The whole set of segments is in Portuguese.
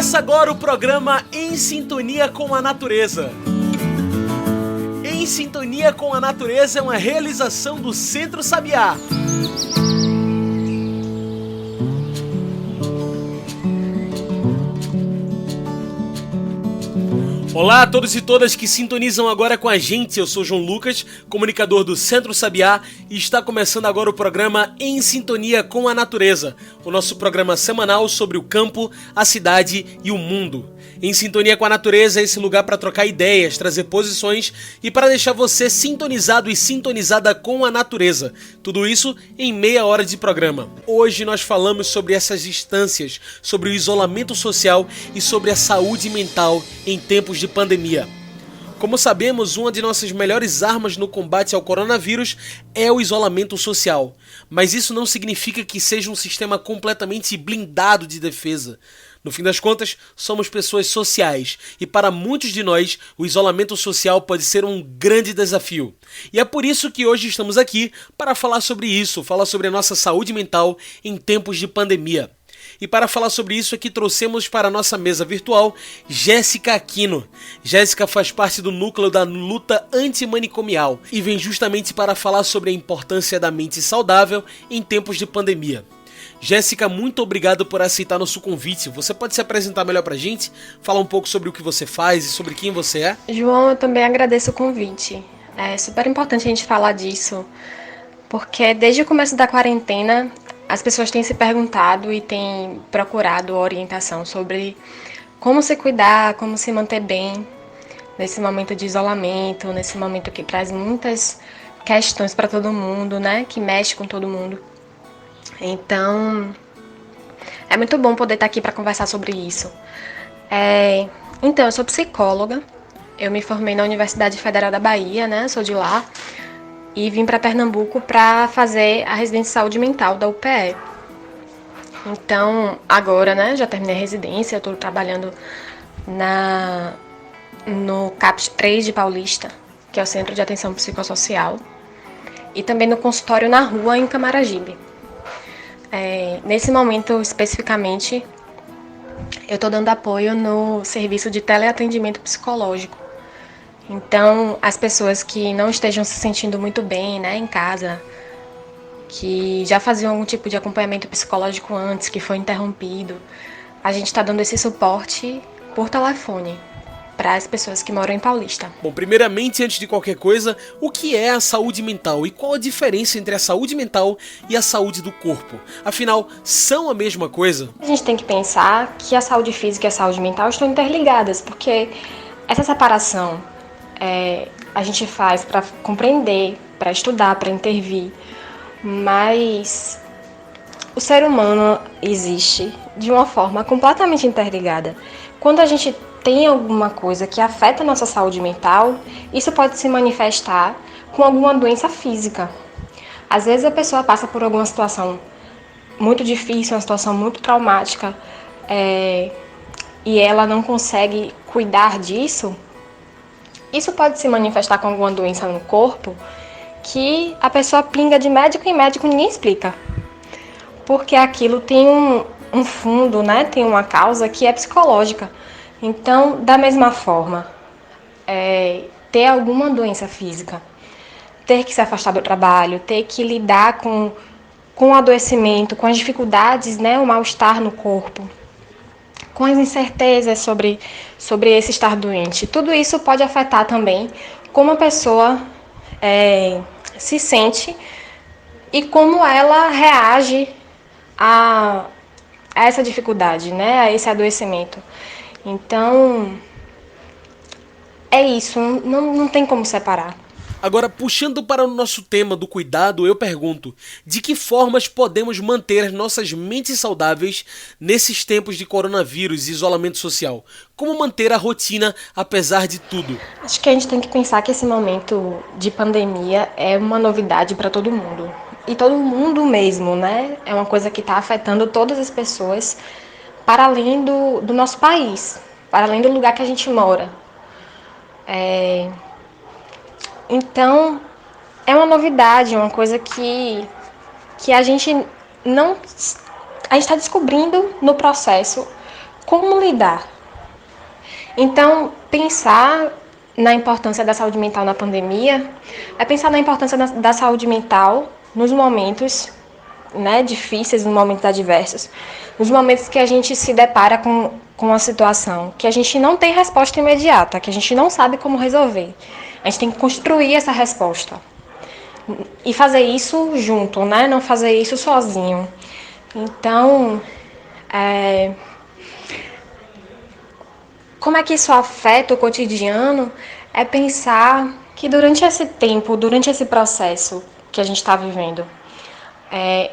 Começa agora o programa Em Sintonia com a Natureza. Em Sintonia com a Natureza é uma realização do Centro Sabiá. Olá a todos e todas que sintonizam agora com a gente, eu sou João Lucas, comunicador do Centro Sabiá, e está começando agora o programa Em Sintonia com a Natureza, o nosso programa semanal sobre o campo, a cidade e o mundo. Em Sintonia com a Natureza é esse lugar para trocar ideias, trazer posições e para deixar você sintonizado e sintonizada com a natureza. Tudo isso em meia hora de programa. Hoje nós falamos sobre essas distâncias, sobre o isolamento social e sobre a saúde mental em tempos de pandemia. Como sabemos, uma de nossas melhores armas no combate ao coronavírus é o isolamento social. Mas isso não significa que seja um sistema completamente blindado de defesa. No fim das contas, somos pessoas sociais e para muitos de nós, o isolamento social pode ser um grande desafio. E é por isso que hoje estamos aqui para falar sobre isso, falar sobre a nossa saúde mental em tempos de pandemia. E para falar sobre isso aqui trouxemos para a nossa mesa virtual Jéssica Aquino. Jéssica faz parte do núcleo da luta antimanicomial e vem justamente para falar sobre a importância da mente saudável em tempos de pandemia. Jéssica, muito obrigado por aceitar nosso convite. Você pode se apresentar melhor pra gente? Falar um pouco sobre o que você faz e sobre quem você é? João, eu também agradeço o convite. É super importante a gente falar disso, porque desde o começo da quarentena, as pessoas têm se perguntado e têm procurado orientação sobre como se cuidar, como se manter bem nesse momento de isolamento, nesse momento que traz muitas questões para todo mundo, né? Que mexe com todo mundo. Então, é muito bom poder estar aqui para conversar sobre isso. Então, eu sou psicóloga, eu me formei na Universidade Federal da Bahia, né? Sou de lá, e vim para Pernambuco para fazer a residência de saúde mental da UPE. Então, agora, né? Já terminei a residência, estou trabalhando no CAPS 3 de Paulista, que é o Centro de Atenção Psicossocial, e também no consultório na rua em Camaragibe. Nesse momento, especificamente, eu estou dando apoio no serviço de teleatendimento psicológico. Então, as pessoas que não estejam se sentindo muito bem, né, em casa, que já faziam algum tipo de acompanhamento psicológico antes, que foi interrompido, a gente está dando esse suporte por telefone para as pessoas que moram em Paulista. Bom, primeiramente, antes de qualquer coisa, o que é a saúde mental e qual a diferença entre a saúde mental e a saúde do corpo? Afinal, são a mesma coisa? A gente tem que pensar que a saúde física e a saúde mental estão interligadas, porque essa separação a gente faz para compreender, para estudar, para intervir, mas o ser humano existe de uma forma completamente interligada. Quando a gente tem alguma coisa que afeta a nossa saúde mental, isso pode se manifestar com alguma doença física. Às vezes a pessoa passa por alguma situação muito difícil, uma situação muito traumática, e ela não consegue cuidar disso. Isso pode se manifestar com alguma doença no corpo que a pessoa pinga de médico em médico e ninguém explica. Porque aquilo tem um fundo, né? Tem uma causa que é psicológica. Então, da mesma forma, ter alguma doença física, ter que se afastar do trabalho, ter que lidar com o adoecimento, com as dificuldades, né, o mal-estar no corpo, com as incertezas sobre esse estar doente. Tudo isso pode afetar também como a pessoa se sente e como ela reage a essa dificuldade, né, a esse adoecimento. Então, é isso, não tem como separar. Agora, puxando para o nosso tema do cuidado, eu pergunto, de que formas podemos manter nossas mentes saudáveis nesses tempos de coronavírus e isolamento social? Como manter a rotina apesar de tudo? Acho que a gente tem que pensar que esse momento de pandemia é uma novidade para todo mundo. E todo mundo mesmo, né? É uma coisa que está afetando todas as pessoas para além do nosso país, para além do lugar que a gente mora. Então, é uma novidade, uma coisa que a gente está descobrindo no processo como lidar. Então, pensar na importância da saúde mental na pandemia é pensar na importância da saúde mental nos momentos, né, difíceis, nos momentos adversos, nos momentos que a gente se depara com uma situação que a gente não tem resposta imediata, que a gente não sabe como resolver. A gente tem que construir essa resposta e fazer isso junto, né? Não fazer isso sozinho. Então, como é que isso afeta o cotidiano? É pensar que durante esse tempo, durante esse processo que a gente está vivendo,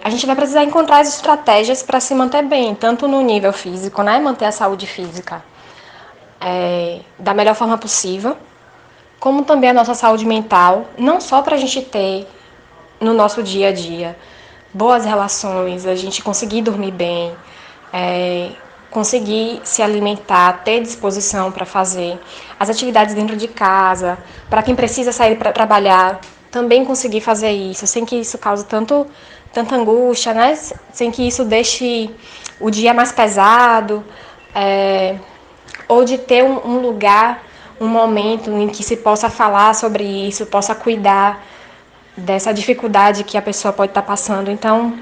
a gente vai precisar encontrar as estratégias para se manter bem, tanto no nível físico, né? Manter a saúde física da melhor forma possível, como também a nossa saúde mental, não só para a gente ter no nosso dia a dia boas relações, a gente conseguir dormir bem, conseguir se alimentar, ter disposição para fazer as atividades dentro de casa, para quem precisa sair para trabalhar, também conseguir fazer isso, sem que isso cause tanta angústia, né? Sem que isso deixe o dia mais pesado, ou de ter um lugar, um momento em que se possa falar sobre isso, possa cuidar dessa dificuldade que a pessoa pode estar passando. Então,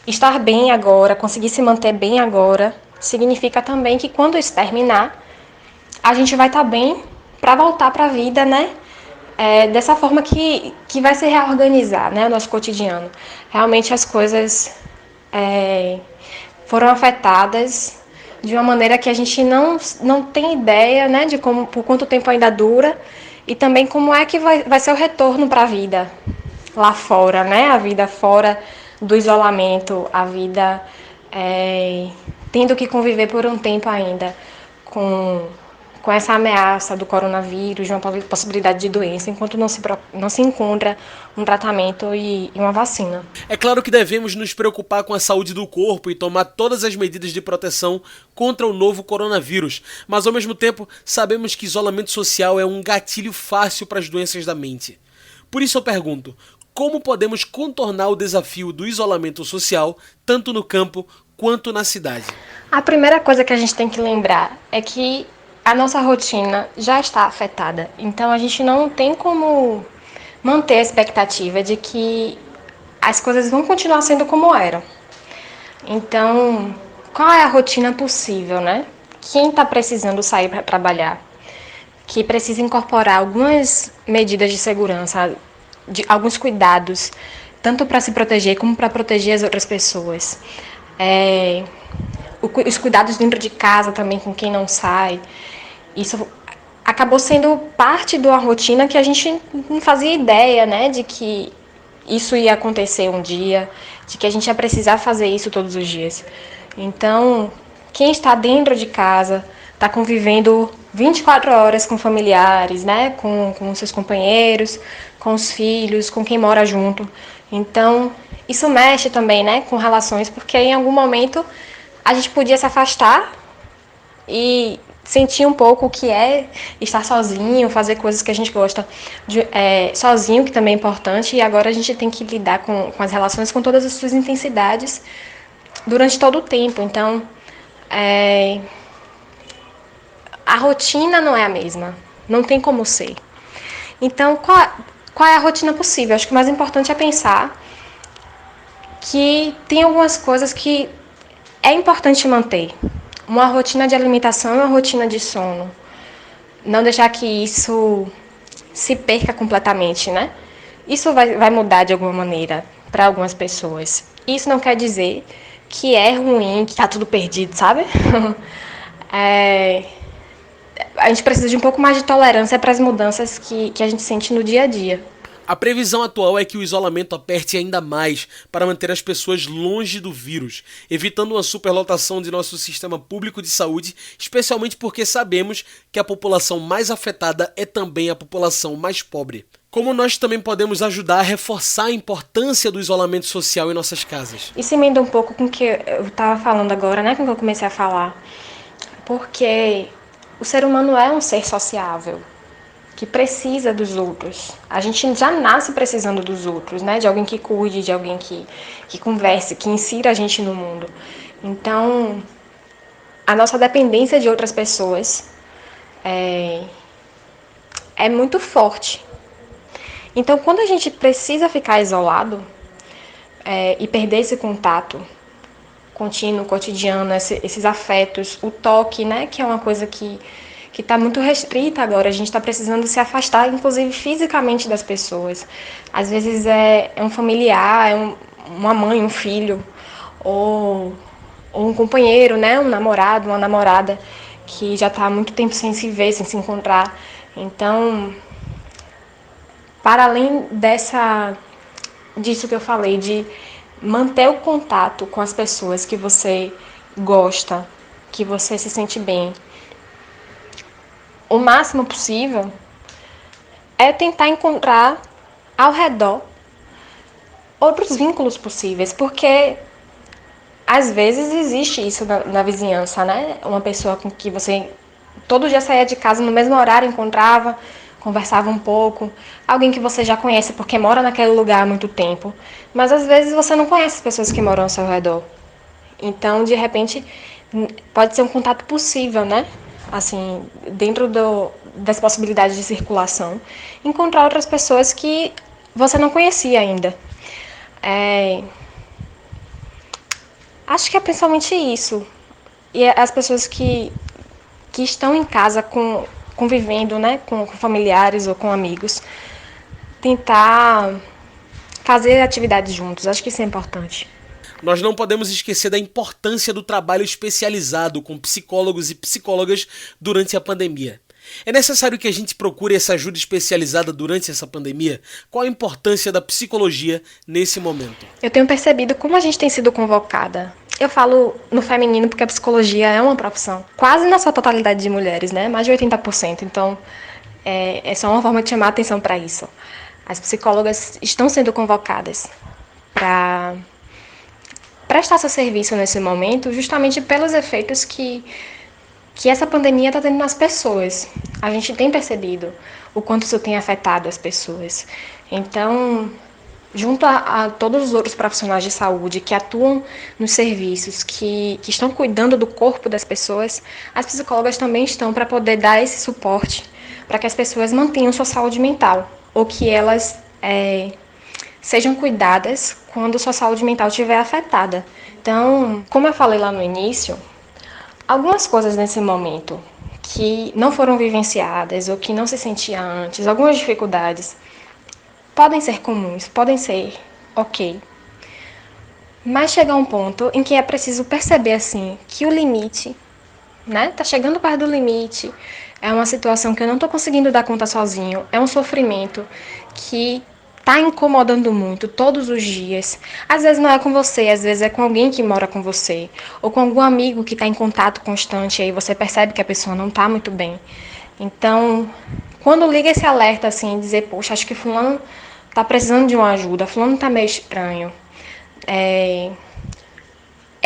estar bem agora, conseguir se manter bem agora, significa também que quando isso terminar, a gente vai estar bem para voltar para a vida, né? Dessa forma que vai se reorganizar, né, o nosso cotidiano. Realmente as coisas foram afetadas de uma maneira que a gente não tem ideia, né, de por quanto tempo ainda dura e também como é que vai ser o retorno para a vida lá fora, né, a vida fora do isolamento, a vida tendo que conviver por um tempo ainda com essa ameaça do coronavírus, de uma possibilidade de doença, enquanto não se encontra um tratamento e uma vacina. É claro que devemos nos preocupar com a saúde do corpo e tomar todas as medidas de proteção contra o novo coronavírus, mas ao mesmo tempo sabemos que isolamento social é um gatilho fácil para as doenças da mente. Por isso eu pergunto, como podemos contornar o desafio do isolamento social, tanto no campo quanto na cidade? A primeira coisa que a gente tem que lembrar é que a nossa rotina já está afetada, então a gente não tem como manter a expectativa de que as coisas vão continuar sendo como eram. Então, qual é a rotina possível, né? Quem está precisando sair para trabalhar, que precisa incorporar algumas medidas de segurança, alguns cuidados, tanto para se proteger como para proteger as outras pessoas. Os cuidados dentro de casa também com quem não sai. Isso acabou sendo parte de uma rotina que a gente não fazia ideia, né, de que isso ia acontecer um dia, de que a gente ia precisar fazer isso todos os dias. Então, quem está dentro de casa, está convivendo 24 horas com familiares, né, com seus companheiros, com os filhos, com quem mora junto. Então, isso mexe também, né, com relações, porque em algum momento a gente podia se afastar e sentir um pouco o que é estar sozinho, fazer coisas que a gente gosta sozinho, que também é importante, e agora a gente tem que lidar com as relações com todas as suas intensidades durante todo o tempo. Então, a rotina não é a mesma, não tem como ser. Então, qual é a rotina possível? Acho que o mais importante é pensar que tem algumas coisas que é importante manter. Uma rotina de alimentação e uma rotina de sono. Não deixar que isso se perca completamente, né? Isso vai mudar de alguma maneira para algumas pessoas. Isso não quer dizer que é ruim, que está tudo perdido, sabe? A gente precisa de um pouco mais de tolerância para as mudanças que a gente sente no dia a dia. A previsão atual é que o isolamento aperte ainda mais para manter as pessoas longe do vírus, evitando uma superlotação de nosso sistema público de saúde, especialmente porque sabemos que a população mais afetada é também a população mais pobre. Como nós também podemos ajudar a reforçar a importância do isolamento social em nossas casas? Isso emenda um pouco com o que eu estava falando agora, né, com o que eu comecei a falar. Porque o ser humano é um ser sociável, que precisa dos outros. A gente já nasce precisando dos outros, né? De alguém que cuide, de alguém que converse, que insira a gente no mundo. Então, a nossa dependência de outras pessoas é muito forte. Então, quando a gente precisa ficar isolado e perder esse contato contínuo, cotidiano, esses afetos, o toque, né, que é uma coisa que está muito restrita agora, a gente está precisando se afastar, inclusive fisicamente, das pessoas. Às vezes é um familiar, uma mãe, um filho, ou um companheiro, né, um namorado, uma namorada, que já está há muito tempo sem se ver, sem se encontrar. Então, para além disso que eu falei, de manter o contato com as pessoas que você gosta, que você se sente bem, o máximo possível é tentar encontrar ao redor outros vínculos possíveis, porque às vezes existe isso na vizinhança, né? Uma pessoa com que você todo dia saía de casa no mesmo horário, encontrava, conversava um pouco, alguém que você já conhece porque mora naquele lugar há muito tempo, mas às vezes você não conhece as pessoas que moram ao seu redor. Então, de repente, pode ser um contato possível, né? Assim, dentro das possibilidades de circulação, encontrar outras pessoas que você não conhecia ainda. Acho que é principalmente isso. E as pessoas que estão em casa convivendo, né, com familiares ou com amigos, tentar fazer atividades juntos. Acho que isso é importante. Nós não podemos esquecer da importância do trabalho especializado com psicólogos e psicólogas durante a pandemia. É necessário que a gente procure essa ajuda especializada durante essa pandemia? Qual a importância da psicologia nesse momento? Eu tenho percebido como a gente tem sido convocada. Eu falo no feminino porque a psicologia é uma profissão quase na sua totalidade de mulheres, né? Mais de 80%. Então, é só uma forma de chamar a atenção para isso. As psicólogas estão sendo convocadas para prestar seu serviço nesse momento, justamente pelos efeitos que essa pandemia está tendo nas pessoas. A gente tem percebido o quanto isso tem afetado as pessoas. Então, junto a todos os outros profissionais de saúde que atuam nos serviços, que estão cuidando do corpo das pessoas, as psicólogas também estão para poder dar esse suporte para que as pessoas mantenham sua saúde mental, ou que elas sejam cuidadas quando sua saúde mental estiver afetada. Então, como eu falei lá no início, algumas coisas nesse momento que não foram vivenciadas ou que não se sentia antes, algumas dificuldades, podem ser comuns, podem ser ok. Mas chega um ponto em que é preciso perceber assim que o limite, né, tá chegando perto do limite, é uma situação que eu não estou conseguindo dar conta sozinho, é um sofrimento que tá incomodando muito todos os dias. Às vezes não é com você, às vezes é com alguém que mora com você, ou com algum amigo que está em contato constante, e aí você percebe que a pessoa não está muito bem. Então, quando liga esse alerta assim, dizer, poxa, acho que fulano está precisando de uma ajuda, fulano está meio estranho, é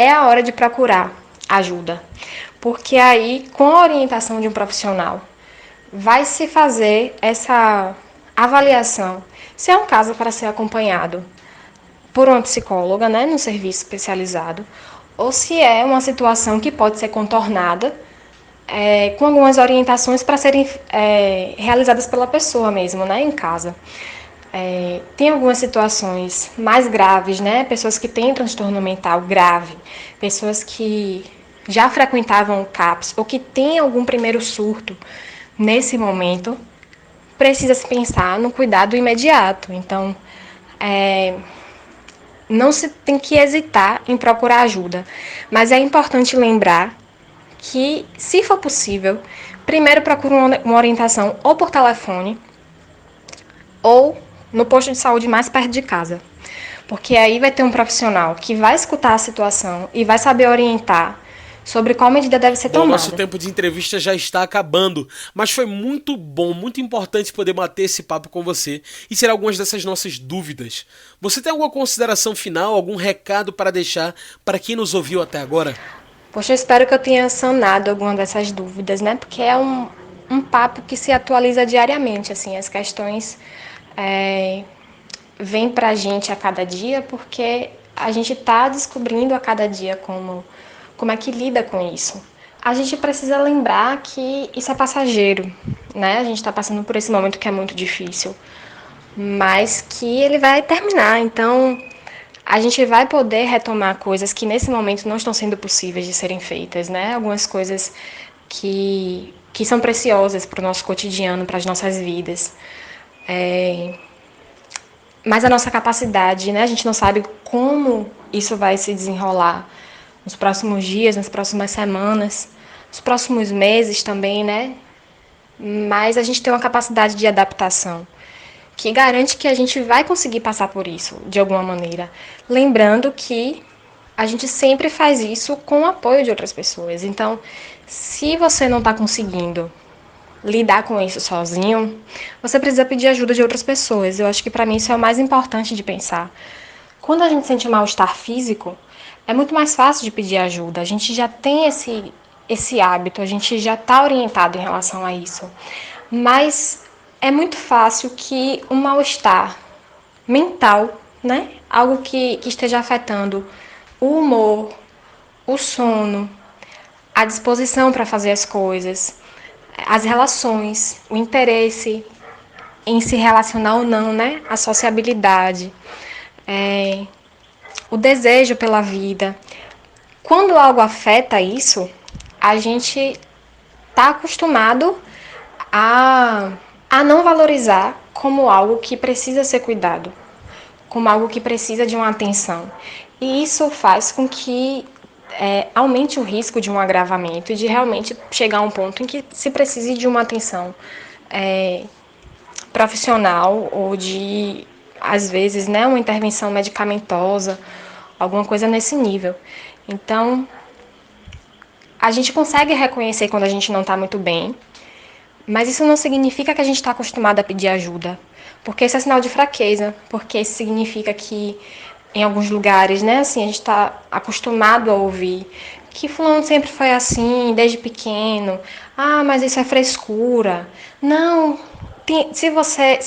a hora de procurar ajuda. Porque aí, com a orientação de um profissional, vai se fazer essa avaliação se é um caso para ser acompanhado por uma psicóloga, né, num serviço especializado, ou se é uma situação que pode ser contornada com algumas orientações para serem realizadas pela pessoa mesmo, né, em casa. Tem algumas situações mais graves, né, pessoas que têm transtorno mental grave, pessoas que já frequentavam o CAPS ou que têm algum primeiro surto nesse momento, precisa se pensar no cuidado imediato. Então, não se tem que hesitar em procurar ajuda, mas é importante lembrar que, se for possível, primeiro procure uma orientação ou por telefone ou no posto de saúde mais perto de casa, porque aí vai ter um profissional que vai escutar a situação e vai saber orientar sobre qual medida deve ser tomada. Nosso tempo de entrevista já está acabando, mas foi muito bom, muito importante poder bater esse papo com você e tirar algumas dessas nossas dúvidas. Você tem alguma consideração final, algum recado para deixar para quem nos ouviu até agora? Poxa, eu espero que eu tenha sanado alguma dessas dúvidas, né? Porque é um papo que se atualiza diariamente, assim, as questões vêm pra gente a cada dia, porque a gente está descobrindo a cada dia como é que lida com isso. a gente precisa lembrar que isso é passageiro, né? A gente está passando por esse momento que é muito difícil, mas que ele vai terminar. Então, a gente vai poder retomar coisas que nesse momento não estão sendo possíveis de serem feitas, né? Algumas coisas que são preciosas para o nosso cotidiano, para as nossas vidas. Mas a nossa capacidade, né? A gente não sabe como isso vai se desenrolar nos próximos dias, nas próximas semanas, nos próximos meses também, né? Mas a gente tem uma capacidade de adaptação que garante que a gente vai conseguir passar por isso de alguma maneira. Lembrando que a gente sempre faz isso com o apoio de outras pessoas. Então, se você não está conseguindo lidar com isso sozinho, você precisa pedir ajuda de outras pessoas. Eu acho que para mim isso é o mais importante de pensar. Quando a gente sente mal-estar físico, é muito mais fácil de pedir ajuda. A gente já tem esse hábito, a gente já está orientado em relação a isso. Mas é muito fácil que um mal-estar mental, né? Algo que esteja afetando o humor, o sono, a disposição para fazer as coisas, as relações, o interesse em se relacionar ou não, né? A sociabilidade, o desejo pela vida. Quando algo afeta isso, a gente está acostumado a não valorizar como algo que precisa ser cuidado, como algo que precisa de uma atenção. E isso faz com que aumente o risco de um agravamento e de realmente chegar a um ponto em que se precise de uma atenção profissional ou de, às vezes, né, uma intervenção medicamentosa, alguma coisa nesse nível. Então, a gente consegue reconhecer quando a gente não está muito bem, mas isso não significa que a gente está acostumado a pedir ajuda, porque isso é sinal de fraqueza, porque isso significa que em alguns lugares, né, assim, a gente está acostumado a ouvir que fulano sempre foi assim, desde pequeno. Ah, mas isso é frescura. Não, se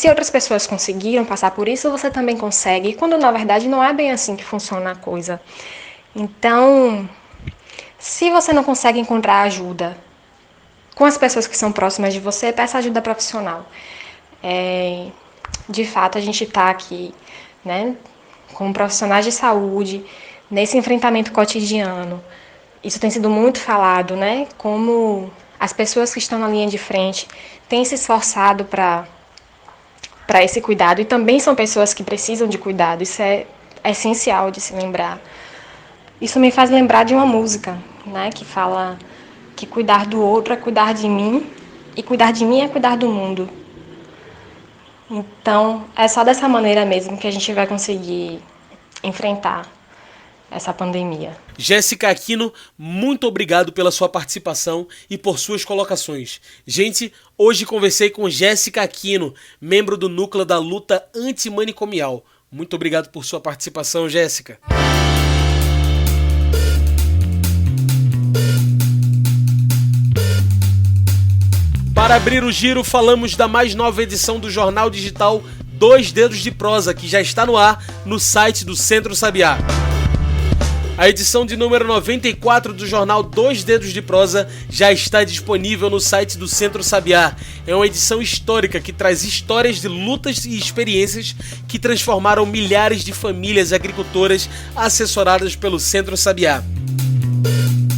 outras pessoas conseguiram passar por isso, você também consegue. Quando, na verdade, não é bem assim que funciona a coisa. Então, se você não consegue encontrar ajuda com as pessoas que são próximas de você, peça ajuda profissional. De fato, a gente está aqui, né, como profissionais de saúde, nesse enfrentamento cotidiano. Isso tem sido muito falado, né? Como as pessoas que estão na linha de frente têm se esforçado para esse cuidado, e também são pessoas que precisam de cuidado. Isso é essencial de se lembrar. Isso me faz lembrar de uma música, né, que fala que cuidar do outro é cuidar de mim, e cuidar de mim é cuidar do mundo. Então, é só dessa maneira mesmo que a gente vai conseguir enfrentar essa pandemia. Jéssica Aquino, muito obrigado pela sua participação e por suas colocações. Gente, hoje conversei com Jéssica Aquino, membro do núcleo da luta antimanicomial. Muito obrigado por sua participação, Jéssica. Para abrir o giro, falamos da mais nova edição do jornal digital Dois Dedos de Prosa, que já está no ar no site do Centro Sabiá. A edição de número 94 do jornal Dois Dedos de Prosa já está disponível no site do Centro Sabiá. É uma edição histórica que traz histórias de lutas e experiências que transformaram milhares de famílias agricultoras assessoradas pelo Centro Sabiá.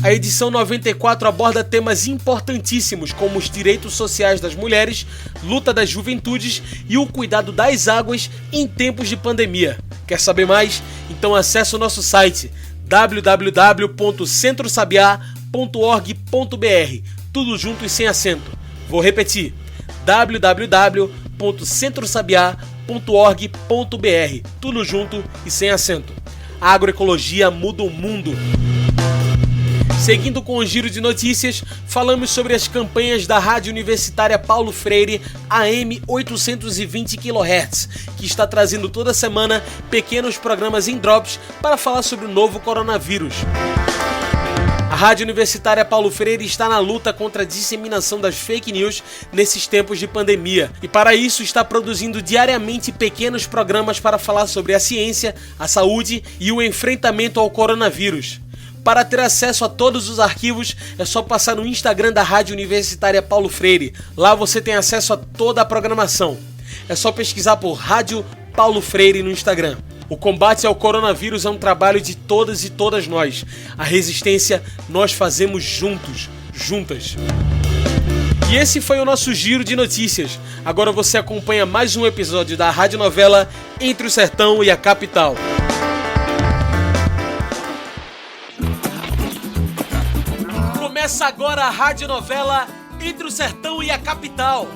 A edição 94 aborda temas importantíssimos como os direitos sociais das mulheres, luta das juventudes e o cuidado das águas em tempos de pandemia. Quer saber mais? Então acesse o nosso site www.centrosabiá.org.br, tudo junto e sem acento. Vou repetir, www.centrosabiá.org.br, tudo junto e sem acento. A agroecologia muda o mundo. Seguindo com o giro de notícias, falamos sobre as campanhas da Rádio Universitária Paulo Freire AM 820 kHz, que está trazendo toda semana pequenos programas em drops para falar sobre o novo coronavírus. A Rádio Universitária Paulo Freire está na luta contra a disseminação das fake news nesses tempos de pandemia, e para isso está produzindo diariamente pequenos programas para falar sobre a ciência, a saúde e o enfrentamento ao coronavírus. Para ter acesso a todos os arquivos, é só passar no Instagram da Rádio Universitária Paulo Freire. Lá você tem acesso a toda a programação. É só pesquisar por Rádio Paulo Freire no Instagram. O combate ao coronavírus é um trabalho de todas e todas nós. A resistência nós fazemos juntos, juntas. E esse foi o nosso giro de notícias. Agora você acompanha mais um episódio da radionovela Entre o Sertão e a Capital. Começa agora a radionovela Entre o Sertão e a Capital.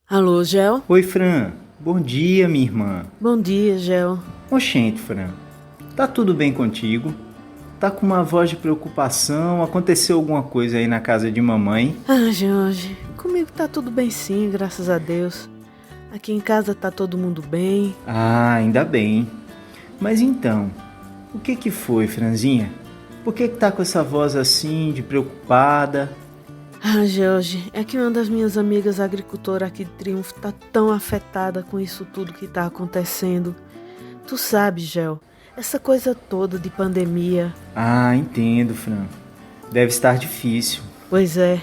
Alô, Gel? Oi, Fran. Bom dia, minha irmã. Bom dia, Gel. Oxente, Fran. Tá tudo bem contigo? Tá com uma voz de preocupação? Aconteceu alguma coisa aí na casa de mamãe? Ah, Jorge, comigo tá tudo bem sim, graças a Deus. Aqui em casa tá todo mundo bem. Ah, ainda bem. Mas então, o que foi, Franzinha? Por que tá com essa voz assim, de preocupada? Ah, Jorge, é que uma das minhas amigas agricultoras aqui de Triunfo tá tão afetada com isso tudo que tá acontecendo. Tu sabe, Gel, essa coisa toda de pandemia. Ah, entendo, Fran. Deve estar difícil. Pois é.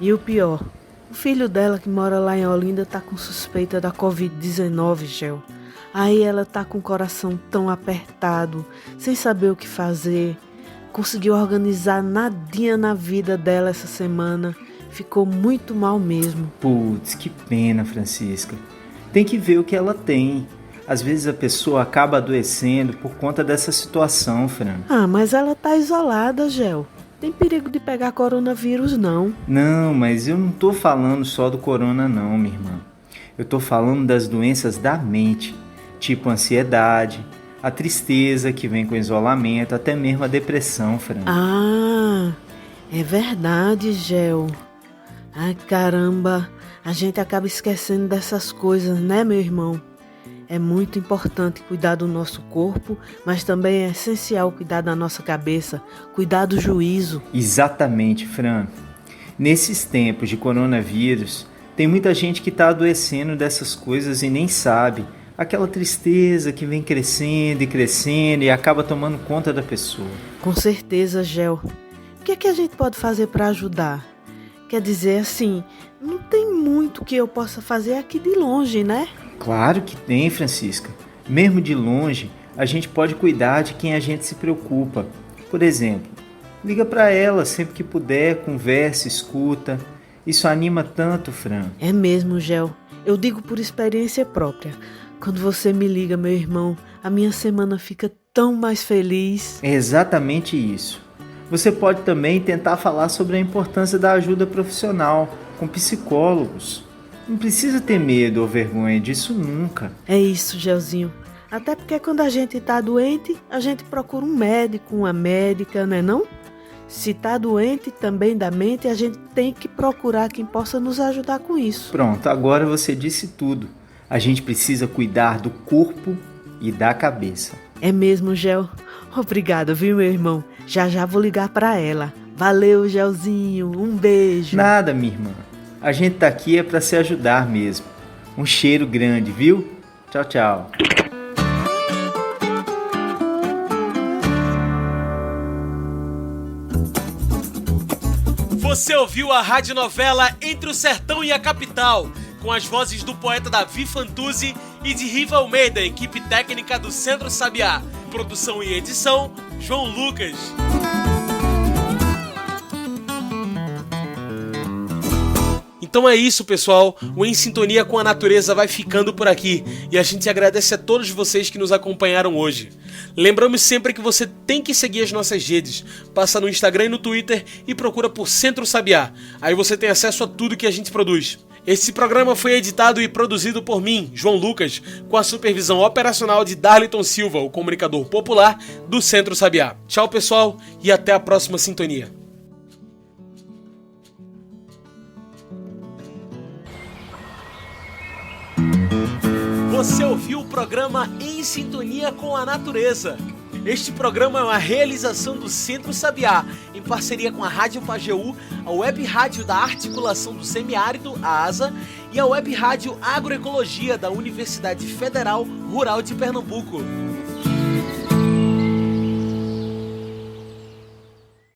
E o pior, o filho dela que mora lá em Olinda tá com suspeita da Covid-19, Gel. Aí ela tá com o coração tão apertado, sem saber o que fazer. Conseguiu organizar nadinha na vida dela essa semana. Ficou muito mal mesmo. Putz, que pena, Francisca. Tem que ver o que ela tem. Às vezes a pessoa acaba adoecendo por conta dessa situação, Fran. Ah, mas ela tá isolada, Gel. Tem perigo de pegar coronavírus, não. Não, mas eu não tô falando só do corona não, minha irmã. Eu tô falando das doenças da mente, tipo ansiedade, a tristeza que vem com o isolamento, até mesmo a depressão, Fran. Ah, é verdade, Gel. Ai, caramba, a gente acaba esquecendo dessas coisas, né, meu irmão? É muito importante cuidar do nosso corpo, mas também é essencial cuidar da nossa cabeça, cuidar do juízo. Exatamente, Fran. Nesses tempos de coronavírus, tem muita gente que está adoecendo dessas coisas e nem sabe. Aquela tristeza que vem crescendo e acaba tomando conta da pessoa. Com certeza, Gel. O que é que a gente pode fazer para ajudar? Quer dizer, assim, não tem muito que eu possa fazer aqui de longe, né? Claro que tem, Francisca. Mesmo de longe, a gente pode cuidar de quem a gente se preocupa. Por exemplo, liga para ela sempre que puder, conversa, escuta. Isso anima tanto, Fran. É mesmo, Gel. Eu digo por experiência própria. Quando você me liga, meu irmão, a minha semana fica tão mais feliz. É exatamente isso. Você pode também tentar falar sobre a importância da ajuda profissional, com psicólogos. Não precisa ter medo ou vergonha disso nunca. É isso, Gelzinho. Até porque quando a gente tá doente, a gente procura um médico, uma médica, né não? Se tá doente também da mente, a gente tem que procurar quem possa nos ajudar com isso. Pronto, agora você disse tudo. A gente precisa cuidar do corpo e da cabeça. É mesmo, Gel. Obrigada, viu, meu irmão? Já vou ligar pra ela. Valeu, Gelzinho. Um beijo. Nada, minha irmã. A gente tá aqui é pra se ajudar mesmo. Um cheiro grande, viu? Tchau, tchau. Você ouviu a radionovela Entre o Sertão e a Capital, com as vozes do poeta Davi Fantuzzi e de Riva Almeida, equipe técnica do Centro Sabiá. Produção e edição, João Lucas. Então é isso, pessoal. O Em Sintonia com a Natureza vai ficando por aqui. E a gente agradece a todos vocês que nos acompanharam hoje. Lembramos sempre que você tem que seguir as nossas redes. Passa no Instagram e no Twitter e procura por Centro Sabiá. Aí você tem acesso a tudo que a gente produz. Esse programa foi editado e produzido por mim, João Lucas, com a supervisão operacional de Darliton Silva, o comunicador popular do Centro Sabiá. Tchau, pessoal, e até a próxima sintonia. Você ouviu o programa Em Sintonia com a Natureza. Este programa é uma realização do Centro Sabiá, em parceria com a Rádio Pajeú, a Web Rádio da Articulação do Semiárido, a ASA, e a Web Rádio Agroecologia da Universidade Federal Rural de Pernambuco.